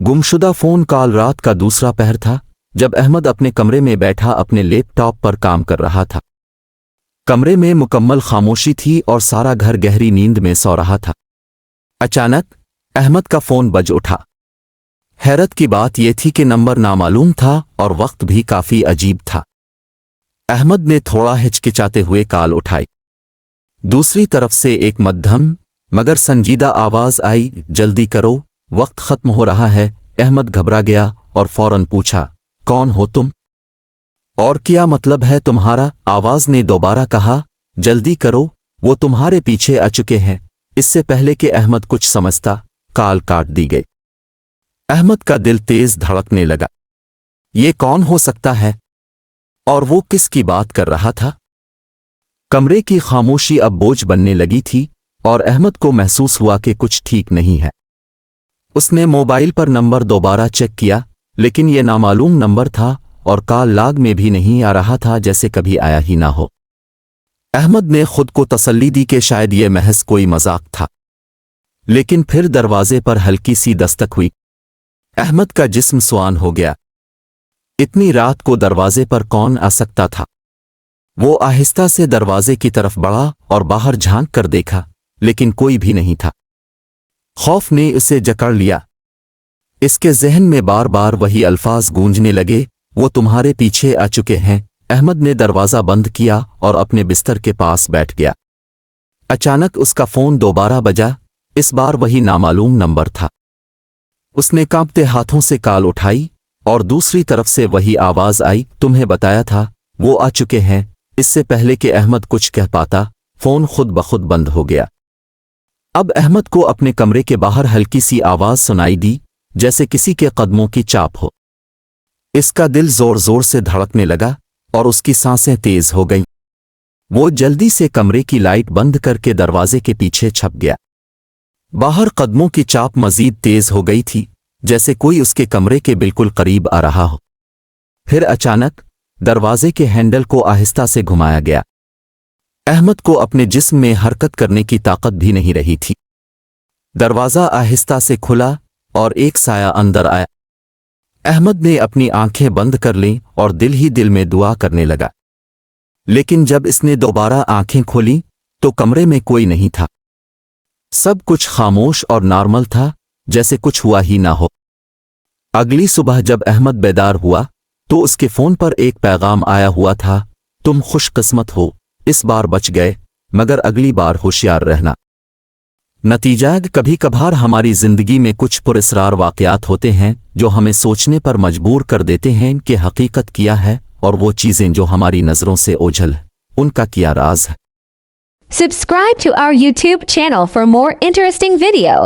गुमशुदा phone call रात का दूसरा पहर था जब अहमद अपने कमरे में बैठा अपने लैपटॉप पर काम कर रहा था। कमरे में मुकम्मल खामोशी थी और सारा घर गहरी नींद में सो रहा था। अचानक अहमद का फ़ोन बज उठा। हैरत की बात यह थी कि नंबर नामालूम था और वक्त भी काफ़ी अजीब था। अहमद ने थोड़ा हिचकिचाते हुए कॉल उठाई। दूसरी तरफ से एक मध्यम मगर संजीदा आवाज़ आई, जल्दी करो, वक्त ख़त्म हो रहा है। अहमद घबरा गया और फौरन पूछा, कौन हो तुम और क्या मतलब है तुम्हारा? आवाज़ ने दोबारा कहा, जल्दी करो, वो तुम्हारे पीछे आ चुके हैं। इससे पहले कि अहमद कुछ समझता, कॉल काट दी गई। अहमद का दिल तेज धड़कने लगा। ये कौन हो सकता है और वो किसकी बात कर रहा था? कमरे की खामोशी अब बोझ बनने लगी थी और अहमद को महसूस हुआ कि कुछ ठीक नहीं है। उसने मोबाइल पर नंबर दोबारा चेक किया, लेकिन यह नामालूम नंबर था और कॉल लॉग में भी नहीं आ रहा था, जैसे कभी आया ही ना हो। अहमद ने खुद को तसल्ली दी कि शायद यह महज कोई मजाक था, लेकिन फिर दरवाजे पर हल्की सी दस्तक हुई। अहमद का जिस्म सुआन हो गया। इतनी रात को दरवाजे पर कौन आ सकता था? वो आहिस्ता से दरवाजे की तरफ बढ़ा और बाहर झांक कर देखा, लेकिन कोई भी नहीं था। खौफ ने उसे जकड़ लिया। इसके ज़हन में बार बार वही अल्फाज गूंजने लगे, वो तुम्हारे पीछे आ चुके हैं। अहमद ने दरवाज़ा बंद किया और अपने बिस्तर के पास बैठ गया। अचानक उसका फ़ोन दोबारा बजा। इस बार वही नामालूम नंबर था। उसने कांपते हाथों से कॉल उठाई और दूसरी तरफ से वही आवाज़ आई, तुम्हें बताया था, वो आ चुके हैं। इससे पहले कि अहमद कुछ कह पाता, फ़ोन खुद ब खुद बंद हो गया। अब अहमद को अपने कमरे के बाहर हल्की सी आवाज़ सुनाई दी, जैसे किसी के कदमों की चाप हो। इसका दिल जोर जोर से धड़कने लगा और उसकी सांसें तेज हो गईं। वो जल्दी से कमरे की लाइट बंद करके दरवाजे के पीछे छप गया। बाहर कदमों की चाप मजीद तेज हो गई थी, जैसे कोई उसके कमरे के बिल्कुल करीब आ रहा हो। फिर अचानक दरवाजे के हैंडल को आहिस्ता से घुमाया गया। अहमद को अपने जिस्म में हरकत करने की ताकत भी नहीं रही थी। दरवाज़ा आहिस्ता से खुला और एक साया अंदर आया। अहमद ने अपनी आंखें बंद कर लीं और दिल ही दिल में दुआ करने लगा। लेकिन जब इसने दोबारा आंखें खोलीं तो कमरे में कोई नहीं था। सब कुछ खामोश और नॉर्मल था, जैसे कुछ हुआ ही ना हो। अगली सुबह जब अहमद बेदार हुआ तो उसके फ़ोन पर एक पैगाम आया हुआ था, तुम खुशकिस्मत हो, इस बार बच गए, मगर अगली बार होशियार रहना। नतीजा, कभी कभार हमारी जिंदगी में कुछ पुरस्कार वाक़यात होते हैं जो हमें सोचने पर मजबूर कर देते हैं कि हकीकत क्या है और वो चीज़ें जो हमारी नज़रों से ओझल हैं, उनका क्या राज है। Subscribe to our YouTube channel for more interesting video.